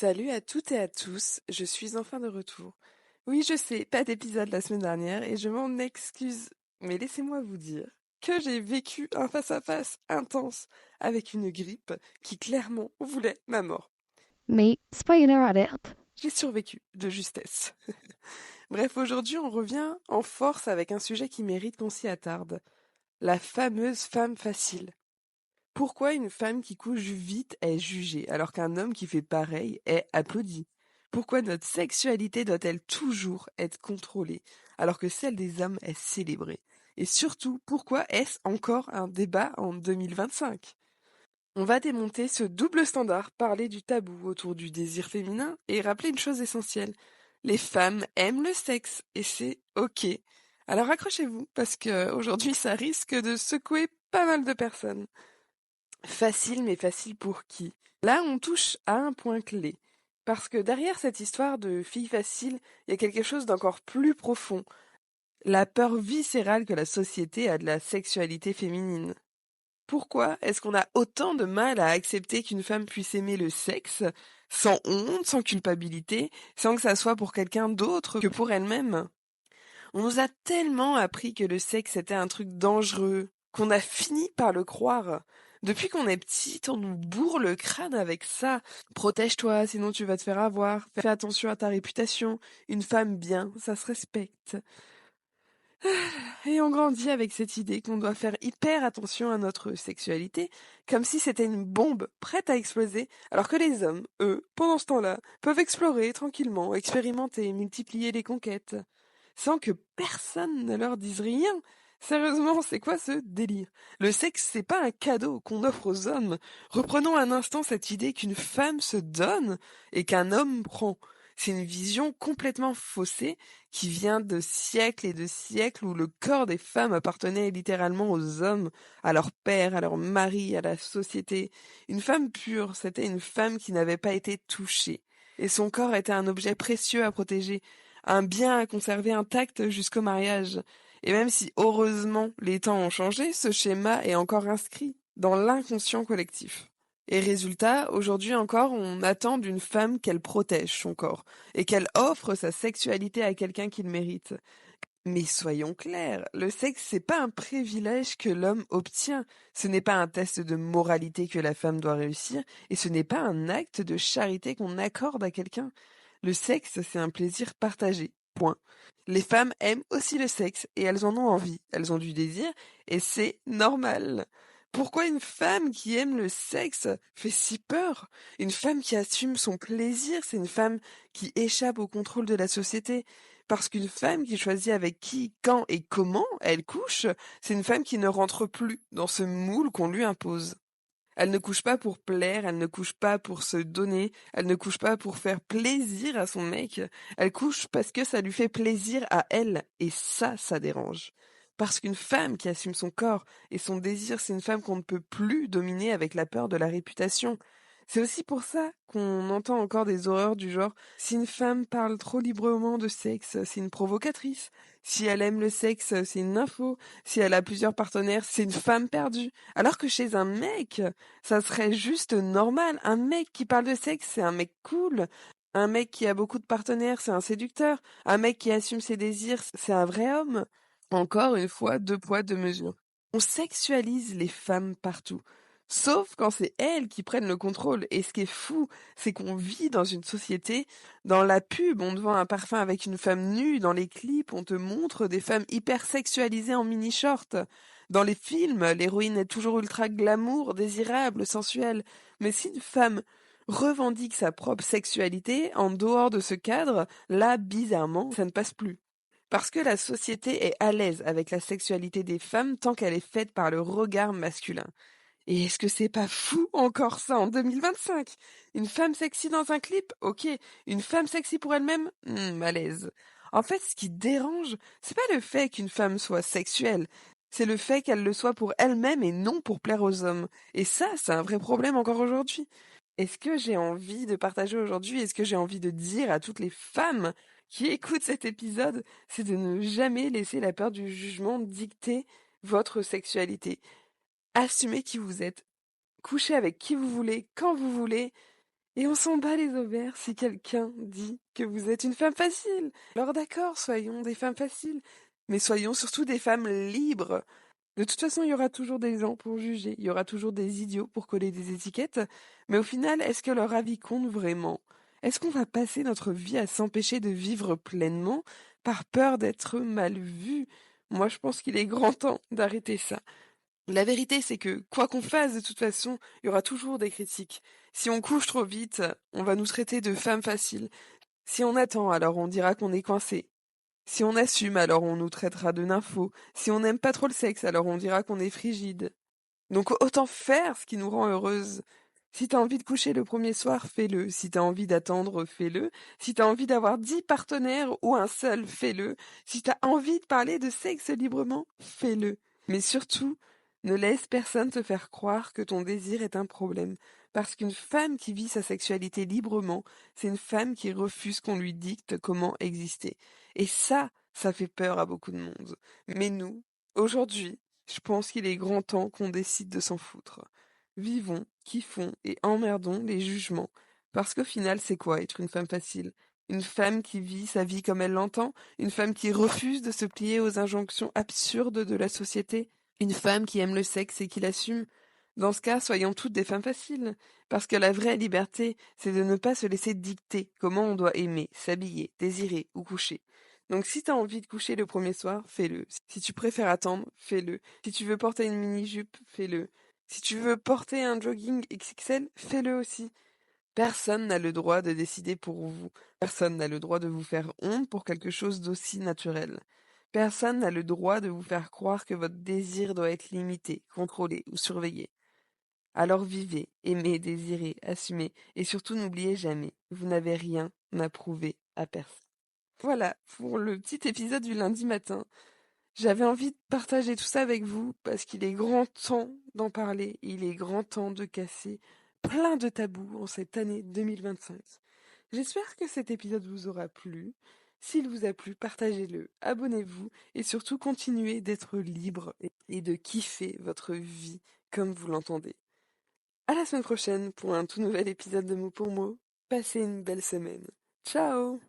Salut à toutes et à tous, je suis enfin de retour. Oui, je sais, pas d'épisode la semaine dernière et je m'en excuse, mais laissez-moi vous dire que j'ai vécu un face-à-face intense avec une grippe qui clairement voulait ma mort. Mais spoiler alert. J'ai survécu de justesse. Bref, aujourd'hui on revient en force avec un sujet qui mérite qu'on s'y attarde. La fameuse femme facile. Pourquoi une femme qui couche vite est jugée alors qu'un homme qui fait pareil est applaudi? Pourquoi notre sexualité doit-elle toujours être contrôlée alors que celle des hommes est célébrée? Et surtout, pourquoi est-ce encore un débat en 2025? On va démonter ce double standard, parler du tabou autour du désir féminin et rappeler une chose essentielle. Les femmes aiment le sexe et c'est ok. Alors accrochez-vous parce que aujourd'hui ça risque de secouer pas mal de personnes. Facile, mais facile pour qui? Là, on touche à un point clé. Parce que derrière cette histoire de fille facile, il y a quelque chose d'encore plus profond. La peur viscérale que la société a de la sexualité féminine. Pourquoi est-ce qu'on a autant de mal à accepter qu'une femme puisse aimer le sexe, sans honte, sans culpabilité, sans que ça soit pour quelqu'un d'autre que pour elle-même? On nous a tellement appris que le sexe était un truc dangereux, qu'on a fini par le croire. Depuis qu'on est petite, on nous bourre le crâne avec ça. Protège-toi, sinon tu vas te faire avoir. Fais attention à ta réputation. Une femme bien, ça se respecte. Et on grandit avec cette idée qu'on doit faire hyper attention à notre sexualité, comme si c'était une bombe prête à exploser, alors que les hommes, eux, pendant ce temps-là, peuvent explorer tranquillement, expérimenter, multiplier les conquêtes sans que personne ne leur dise rien. Sérieusement, c'est quoi ce délire? Le sexe, c'est pas un cadeau qu'on offre aux hommes. Reprenons un instant cette idée qu'une femme se donne et qu'un homme prend. C'est une vision complètement faussée qui vient de siècles et de siècles où le corps des femmes appartenait littéralement aux hommes, à leur père, à leur mari, à la société. Une femme pure, c'était une femme qui n'avait pas été touchée. Et son corps était un objet précieux à protéger, un bien à conserver intact jusqu'au mariage. Et même si heureusement les temps ont changé, ce schéma est encore inscrit dans l'inconscient collectif. Et résultat, aujourd'hui encore, on attend d'une femme qu'elle protège son corps et qu'elle offre sa sexualité à quelqu'un qui le mérite. Mais soyons clairs, le sexe, c'est pas un privilège que l'homme obtient. Ce n'est pas un test de moralité que la femme doit réussir et ce n'est pas un acte de charité qu'on accorde à quelqu'un. Le sexe, c'est un plaisir partagé. Point. Les femmes aiment aussi le sexe et elles en ont envie, elles ont du désir et c'est normal. Pourquoi une femme qui aime le sexe fait si peur? Une femme qui assume son plaisir, c'est une femme qui échappe au contrôle de la société. Parce qu'une femme qui choisit avec qui, quand et comment elle couche, c'est une femme qui ne rentre plus dans ce moule qu'on lui impose. Elle ne couche pas pour plaire, elle ne couche pas pour se donner, elle ne couche pas pour faire plaisir à son mec, elle couche parce que ça lui fait plaisir à elle, et ça dérange. Parce qu'une femme qui assume son corps et son désir, c'est une femme qu'on ne peut plus dominer avec la peur de la réputation. C'est aussi pour ça qu'on entend encore des horreurs du genre si une femme parle trop librement de sexe, c'est une provocatrice. Si elle aime le sexe, c'est une nympho. Si elle a plusieurs partenaires, c'est une femme perdue. Alors que chez un mec, ça serait juste normal. Un mec qui parle de sexe, c'est un mec cool. Un mec qui a beaucoup de partenaires, c'est un séducteur. Un mec qui assume ses désirs, c'est un vrai homme. Encore une fois, deux poids, deux mesures. On sexualise les femmes partout. Sauf quand c'est elles qui prennent le contrôle. Et ce qui est fou, c'est qu'on vit dans une société, dans la pub, on te vend un parfum avec une femme nue, dans les clips, on te montre des femmes hyper sexualisées en mini-short. Dans les films, l'héroïne est toujours ultra glamour, désirable, sensuelle. Mais si une femme revendique sa propre sexualité en dehors de ce cadre, là, bizarrement, ça ne passe plus. Parce que la société est à l'aise avec la sexualité des femmes tant qu'elle est faite par le regard masculin. Et est-ce que c'est pas fou encore ça en 2025? Une femme sexy dans un clip? Ok. Une femme sexy pour elle-même? Malaise. En fait, ce qui dérange, c'est pas le fait qu'une femme soit sexuelle, c'est le fait qu'elle le soit pour elle-même et non pour plaire aux hommes. Et ça, c'est un vrai problème encore aujourd'hui. Est-ce que j'ai envie de partager aujourd'hui, est-ce que j'ai envie de dire à toutes les femmes qui écoutent cet épisode, c'est de ne jamais laisser la peur du jugement dicter votre sexualité. Assumez qui vous êtes, couchez avec qui vous voulez, quand vous voulez, Et on s'en bat les ovaires si quelqu'un dit que vous êtes une femme facile. Alors d'accord, soyons des femmes faciles, mais soyons surtout des femmes libres. De toute façon, il y aura toujours des gens pour juger, il y aura toujours des idiots pour coller des étiquettes, mais au final, est-ce que leur avis compte vraiment? Est-ce qu'on va passer notre vie à s'empêcher de vivre pleinement par peur d'être mal vu? Moi, je pense qu'il est grand temps d'arrêter ça. La vérité, c'est que quoi qu'on fasse, de toute façon, il y aura toujours des critiques. Si on couche trop vite, on va nous traiter de femmes faciles. Si on attend, alors on dira qu'on est coincé. Si on assume, alors on nous traitera de nymphos. Si on n'aime pas trop le sexe, alors on dira qu'on est frigide. Donc autant faire ce qui nous rend heureuse. Si t'as envie de coucher le premier soir, fais-le. Si t'as envie d'attendre, fais-le. Si t'as envie d'avoir 10 partenaires ou un seul, fais-le. Si t'as envie de parler de sexe librement, fais-le. Mais surtout, ne laisse personne te faire croire que ton désir est un problème. Parce qu'une femme qui vit sa sexualité librement, c'est une femme qui refuse qu'on lui dicte comment exister. Et ça fait peur à beaucoup de monde. Mais nous, aujourd'hui, je pense qu'il est grand temps qu'on décide de s'en foutre. Vivons, kiffons et emmerdons les jugements. Parce qu'au final, c'est quoi être une femme facile? Une femme qui vit sa vie comme elle l'entend? Une femme qui refuse de se plier aux injonctions absurdes de la société? Une femme qui aime le sexe et qui l'assume? Dans ce cas, soyons toutes des femmes faciles. Parce que la vraie liberté, c'est de ne pas se laisser dicter comment on doit aimer, s'habiller, désirer ou coucher. Donc si t'as envie de coucher le premier soir, fais-le. Si tu préfères attendre, fais-le. Si tu veux porter une mini-jupe, fais-le. Si tu veux porter un jogging XXL, fais-le aussi. Personne n'a le droit de décider pour vous. Personne n'a le droit de vous faire honte pour quelque chose d'aussi naturel. Personne n'a le droit de vous faire croire que votre désir doit être limité, contrôlé ou surveillé. Alors vivez, aimez, désirez, assumez, et surtout n'oubliez jamais, vous n'avez rien à prouver à personne. Voilà pour le petit épisode du lundi matin. J'avais envie de partager tout ça avec vous parce qu'il est grand temps d'en parler. Il est grand temps de casser plein de tabous en cette année 2025. J'espère que cet épisode vous aura plu. S'il vous a plu, partagez-le, abonnez-vous et surtout continuez d'être libre et de kiffer votre vie comme vous l'entendez. À la semaine prochaine pour un tout nouvel épisode de Mot pour Mot. Passez une belle semaine. Ciao!